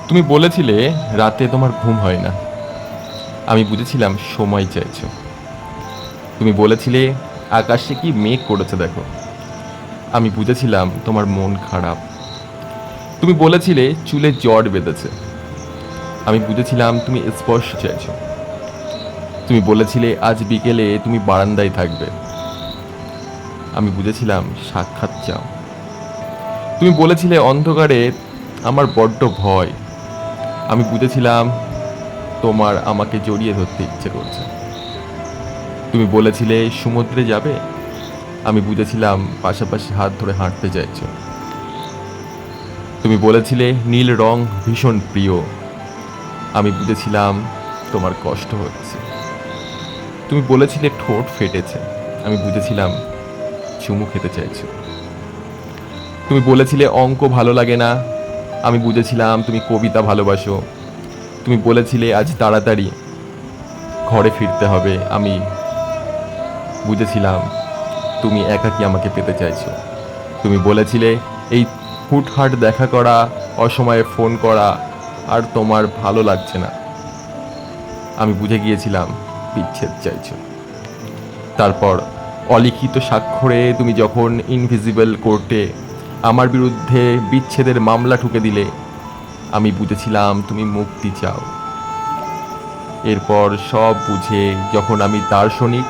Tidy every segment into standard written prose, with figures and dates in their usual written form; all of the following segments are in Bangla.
তুমি বলেছিলে রাতে তোমার ঘুম হয় না। আমি বুঝেছিলাম সময় চাইছো। তুমি বলেছিলে আকাশে কি মেঘ করেছে দেখো। আমি বুঝেছিলাম তোমার মন খারাপ। তুমি বলেছিলে চুলে জট বেঁধেছে। আমি বুঝেছিলাম তুমি স্পর্শ চাইছো। তুমি বলেছিলে আজ বিকেলে তুমি বারান্দায় থাকবে। আমি বুঝেছিলাম সাক্ষাৎ চাও। তুমি বলেছিলে অন্ধকারে আমার বড্ড ভয়। আমি বুঝেছিলাম তোমার আমাকে জড়িয়ে ধরতে ইচ্ছে করছে। তুমি বলেছিলে সমুদ্রে যাবে। আমি বুঝেছিলাম পাশাপাশি হাত ধরে হাঁটতে চাইছো। তুমি বলেছিলে নীল রং ভীষণ প্রিয়। আমি বুঝেছিলাম তোমার কষ্ট হচ্ছে। তুমি বলেছিলে ঠোঁট ফেটেছে। আমি বুঝেছিলাম চুমু খেতে চাইছো। তুমি বলেছিলে অঙ্ক ভালো লাগে না। আমি বুঝেছিলাম তুমি কবিতা ভালোবাসো। তুমি বলেছিলে আজ তাড়াতাড়ি ঘরে ফিরতে হবে। আমি বুঝেছিলাম তুমি একাকী আমাকে পেতে চাইছো। তুমি বলেছিলে এই হুটহাট দেখা করা, অসময়ে ফোন করা আর তোমার ভালো লাগছে না। আমি বুঝে গিয়েছিলাম বিচ্ছেদ চাইছো। তারপর অলিখিত স্বাক্ষরে তুমি যখন ইনভিজিবল কোর্টে আমার বিরুদ্ধে বিচ্ছেদের মামলা ঠুকে দিলে, আমি বুঝেছিলাম তুমি মুক্তি চাও। এরপর সব বুঝে যখন আমি দার্শনিক,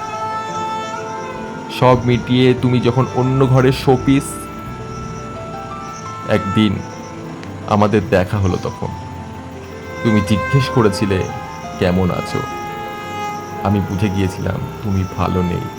সব মিটিয়ে তুমি যখন অন্য ঘরে শোপিস, একদিন আমাদের দেখা হলো। তখন তুমি জিজ্ঞেস করেছিলে কেমন আছো। আমি বুঝে গিয়েছিলাম তুমি ভালো নেই।